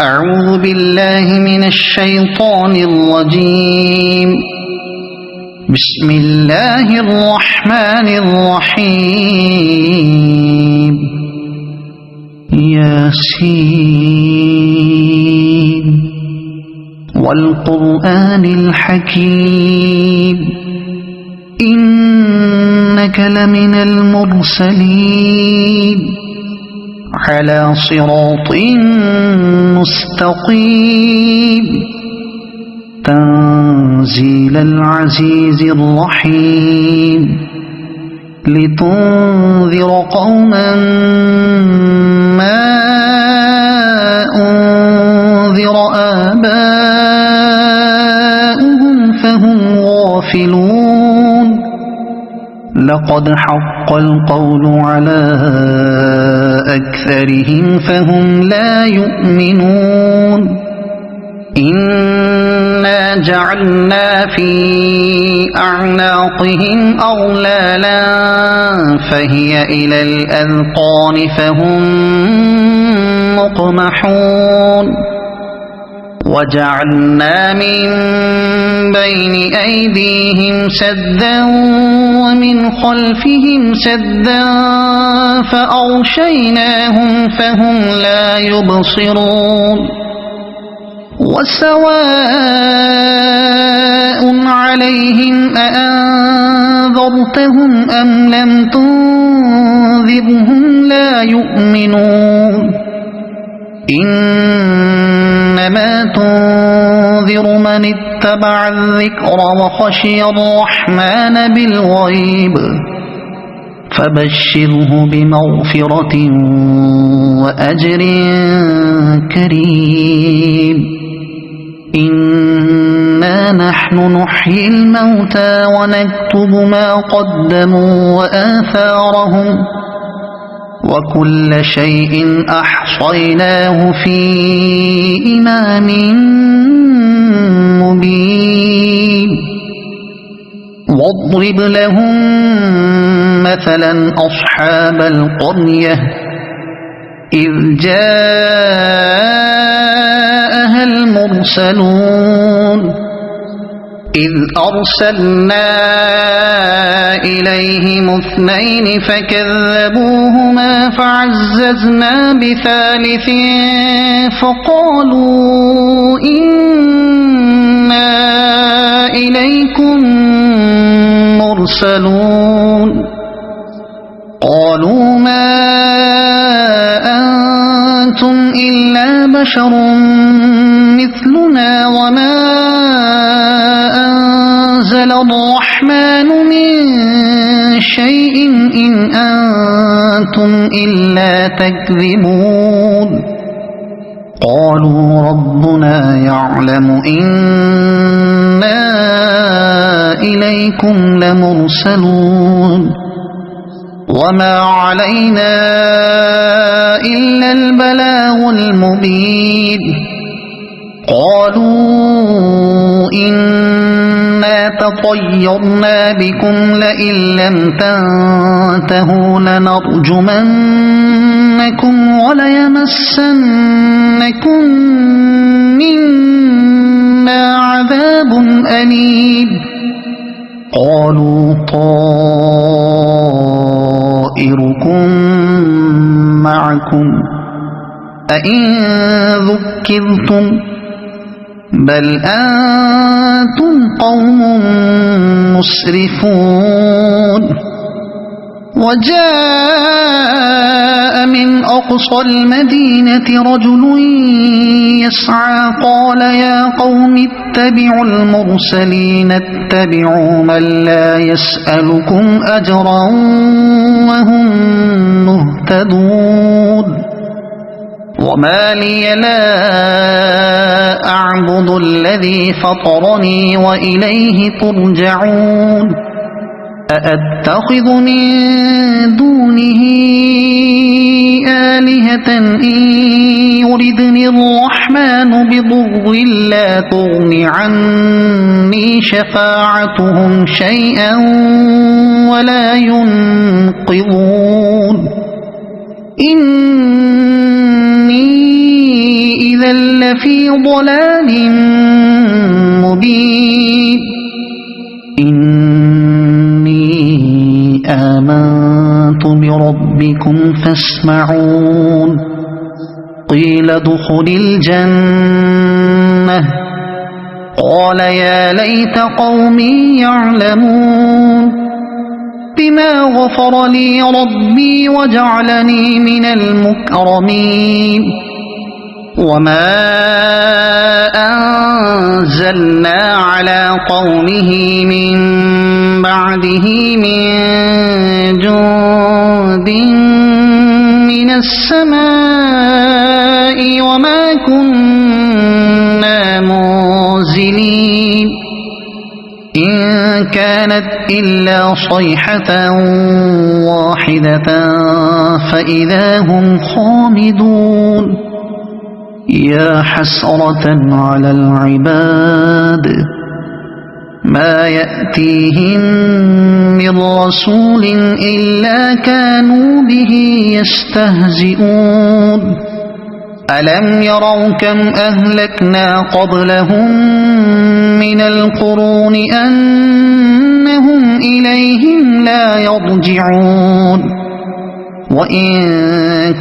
أعوذ بالله من الشيطان الرجيم. بسم الله الرحمن الرحيم. ياسين والقرآن الحكيم إنك لمن المرسلين على صراط مستقيم تنزيل العزيز الرحيم لتنذر قوما ما أنذر آباؤهم فهم غافلون. لقد حق القول على أكثرهم فهم لا يؤمنون. إنا جعلنا في أعناقهم أغلالا فهي إلى الأذقان فهم مقمحون. وجعلنا من بين أيديهم سدا ومن خلفهم سدا فأغشيناهم فهم لا يبصرون. وسواء عليهم أأنذرتهم أم لم تنذرهم لا يؤمنون. إنما تنذر من اتبع الذكر وخشي الرحمن بالغيب فبشره بمغفرة وأجر كريم. إنا نحن نحيي الموتى ونكتب ما قدموا وآثارهم وكل شيء أحصيناه في إمام مبين. واضرب لهم مثلا أصحاب القرية إذ جاءها المرسلون إذ أرسلنا إليهم اثنين فكذبوهما فعززنا بثالث فقالوا إنا إليكم مرسلون. قالوا ما أنتم إلا بشر مثلنا وما أنزل الرحمن من شيء إن أنتم إلا تكذبون. قالوا ربنا يعلم إنا إليكم لمرسلون وما علينا إلا البلاغ المبين. قالوا إنا تطيرنا بكم لئن لم تنتهوا لنرجمنكم وليمسنكم منا عذاب أليم. قالوا طائركم معكم أئن ذكرتم بل أنتم قوم مسرفون. وجاء من أقصى المدينة رجل يسعى قال يا قوم اتبعوا المرسلين اتبعوا من لا يسألكم أجرا وهم مهتدون. وما لي لا أعبد الذي فطرني وإليه ترجعون. أأتخذ من دونه آلهة إن يردني الرحمن بضر لا تغن عني شفاعتهم شيئا ولا ينقذون. إني إذا لفي ضلال مبين إني آمنت بربكم فاسمعون قيل ادخل الجنة قال يا ليت قومي يعلمون بما غفر لي ربي وجعلني من المكرمين وما أنزلنا على قومه من بعده من جند من السماء وما كنا منزلين إن كانت إلا صيحة واحدة فإذا هم خامدون يا حسرة على العباد ما يأتيهم من رسول إلا كانوا به يستهزئون ألم يروا كم أهلكنا قبلهم من القرون أنهم إليهم لا يرجعون وإن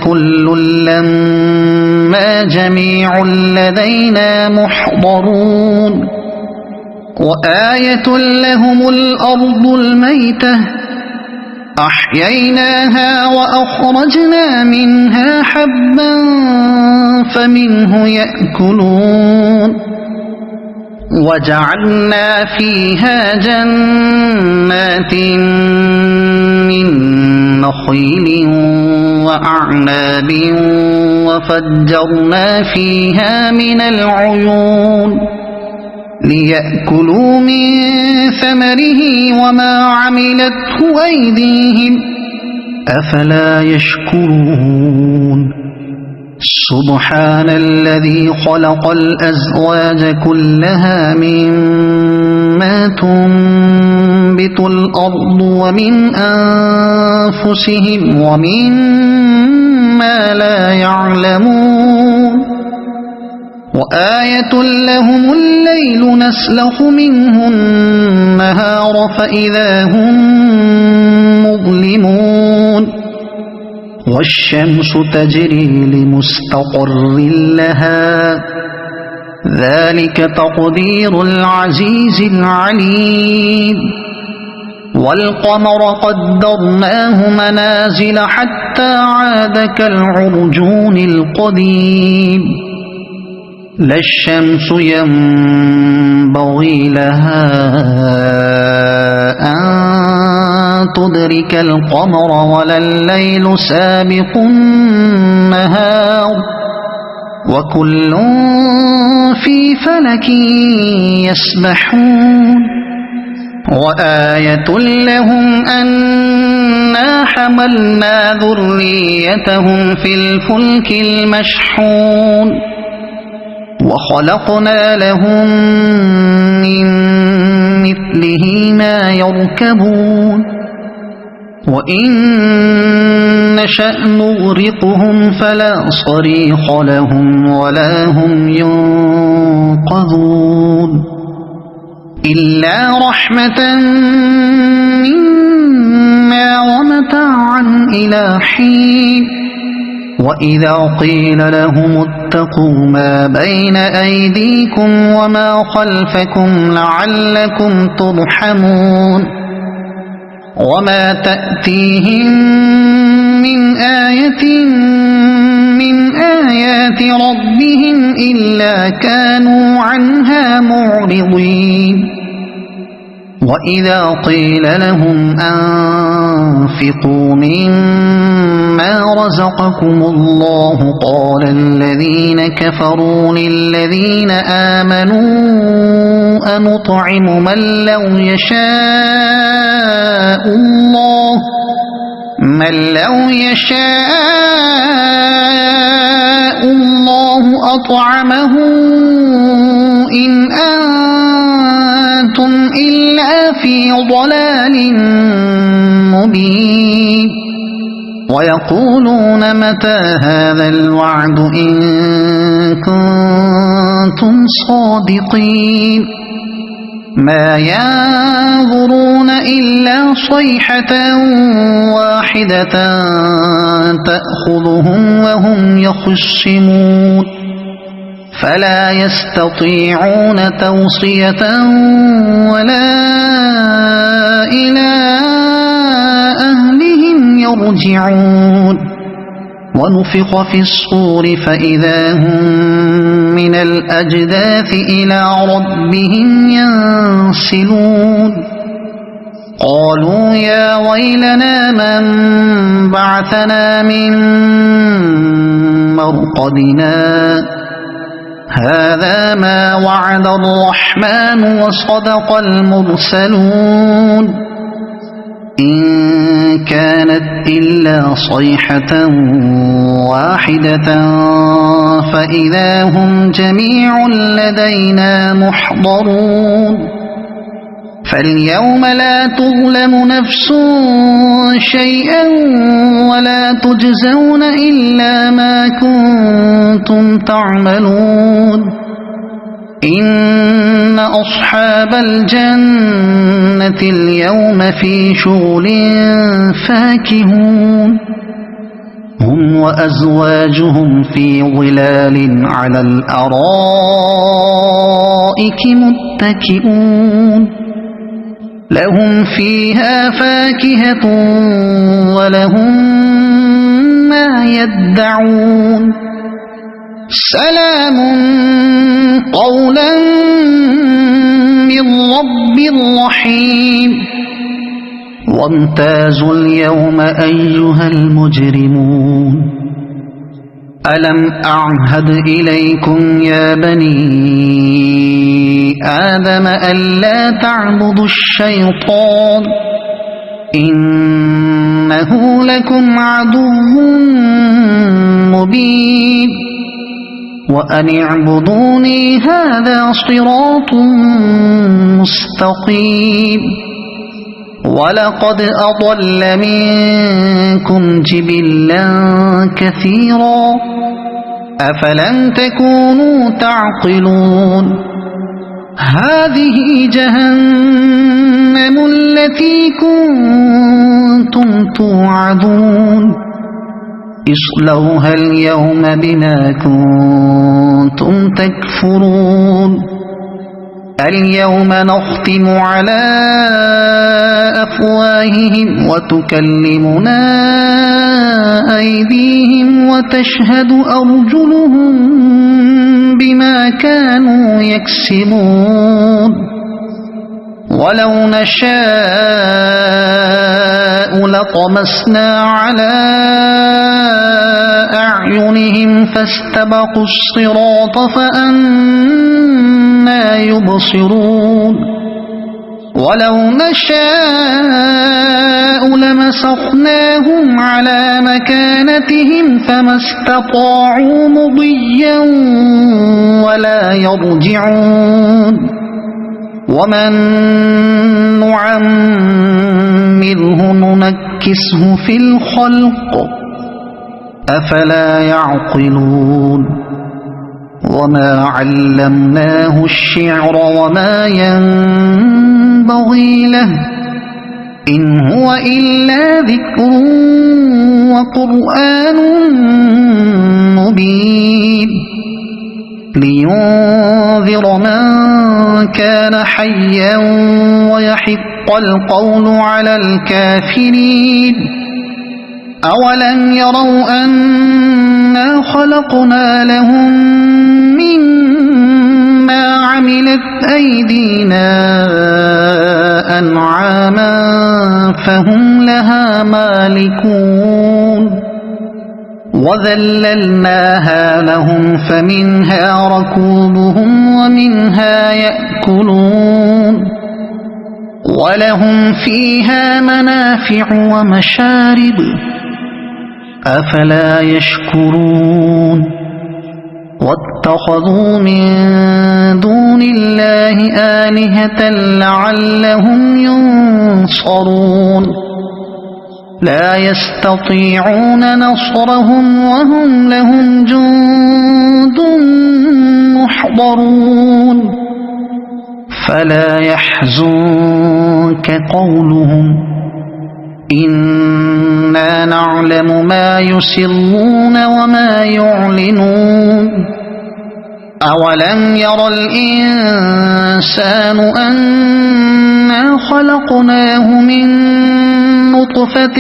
كل لما جميع لدينا محضرون وآية لهم الأرض الميتة أحييناها وأخرجنا منها حبا فمنه يأكلون وجعلنا فيها جنات من نخيل وأعناب وفجرنا فيها من العيون ليأكلوا من ثمره وما عملته أيديهم أفلا يشكرون سبحان الذي خلق الأزواج كلها مما تنبت الأرض ومن أنفسهم ومما لا يعلمون وآية لهم الليل نسلخ منه النهار فإذا هم مظلمون والشمس تجري لمستقر لها ذلك تقدير العزيز العليم والقمر قدرناه منازل حتى عاد كالعرجون القديم لا الشمس ينبغي لها أن تدرك القمر ولا الليل سابق النهار وكل في فلك يسبحون وآية لهم أنا حملنا ذريتهم في الفلك المشحون وخلقنا لهم من مثله ما يركبون وإن نشأ نغرقهم فلا صريخ لهم ولا هم ينقذون إلا رحمة منا ومتاعا إلى حين وإذا قيل لهم اتقوا ما بين أيديكم وما خلفكم لعلكم ترحمون وما تأتيهم من آية من آيات ربهم إلا كانوا عنها معرضين وإذا قيل لهم أنفقوا مما رزقكم الله قال الذين كفروا للذين آمنوا أنطعم من لو يشاء الله أطعمه إن أنتم إلا في ضلال مبين ويقولون متى هذا الوعد إن كنتم كنتم صادقين ما ينظرون إلا صيحة واحدة تأخذهم وهم يخصمون فلا يستطيعون توصية ولا إلى أهلهم يرجعون ونفخ في الصور فإذا هم من الأجداث إلى ربهم ينسلون قالوا يا ويلنا من بعثنا من مرقدنا هذا ما وعد الرحمن وصدق المرسلون إن كانت إلا صيحة واحدة فإذا هم جميع لدينا محضرون فاليوم لا تظلم نفس شيئا ولا تجزون إلا ما كنتم تعملون إن أصحاب الجنة اليوم في شغل فاكهون هم وأزواجهم في ظلال على الأرائك متكئون لهم فيها فاكهة ولهم ما يدعون سلام قولا من رب رحيم وامتازوا اليوم أيها المجرمون ألم أعهد إليكم يا بني آدم ألا تعبدوا الشيطان إنه لكم عدو مبين وأن اعبدوني هذا صراط مستقيم ولقد أضل منكم جبلا كثيرا أفلم تكونوا تعقلون هذه جهنم التي كنتم توعدون اصلوها اليوم بما كنتم تكفرون اليوم نختم على أفواههم وتكلمنا أيديهم وتشهد أرجلهم بما كانوا يكسبون ولو نشاء لطمسنا على أعينهم فاستبقوا الصراط فأنى يبصرون ولو نشاء لمسخناهم على مكانتهم فما استطاعوا مضيا ولا يرجعون ومن نعمره ننكسه في الخلق أفلا يعقلون وما علمناه الشعر وما ينبغي له إن هو إلا ذكر وقرآن مبين لينذر من كان حيا ويحق القول على الكافرين أولم يروا أنا خلقنا لهم مما عملت أيدينا أنعاما فهم لها مالكون وذللناها لهم فمنها ركوبهم ومنها يأكلون ولهم فيها منافع ومشارب أفلا يشكرون واتخذوا من دون الله آلهة لعلهم ينصرون لا يستطيعون نصرهم وهم لهم جند محضرون يحضرون فلا يحزنك قولهم إنا نعلم ما يسرون وما يعلنون أولم ير الإنسان أنا خلقناه من نطفة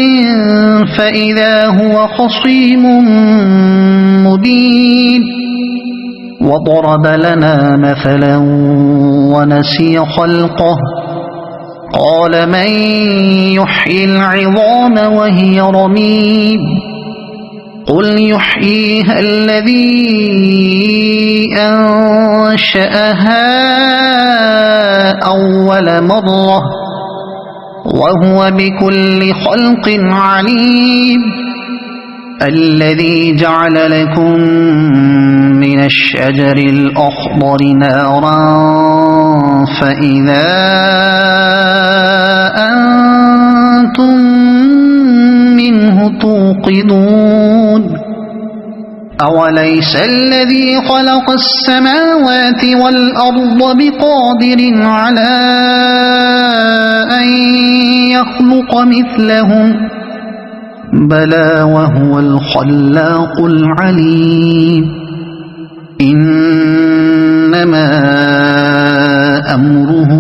فإذا هو خصيم مبين وضرب لنا مثلا ونسي خلقه قال من يحيي العظام وهي رميم قل يحييها الذي أنشأها أول مرة وهو بكل خلق عليم الذي جعل لكم من الشجر الأخضر نارا فإذا أنتم منه توقدون أوليس الذي خلق السماوات والأرض بقادر على أن يخلق مثلهم بلى وهو الخلاق العليم إنما أمره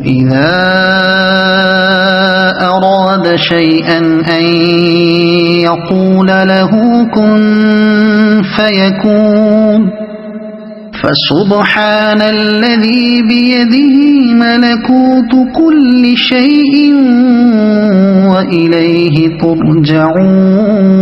إذا أراد شيئا أن يقول له كن فيكون فسبحان الذي بيده ملكوت كل شيء وإليه ترجعون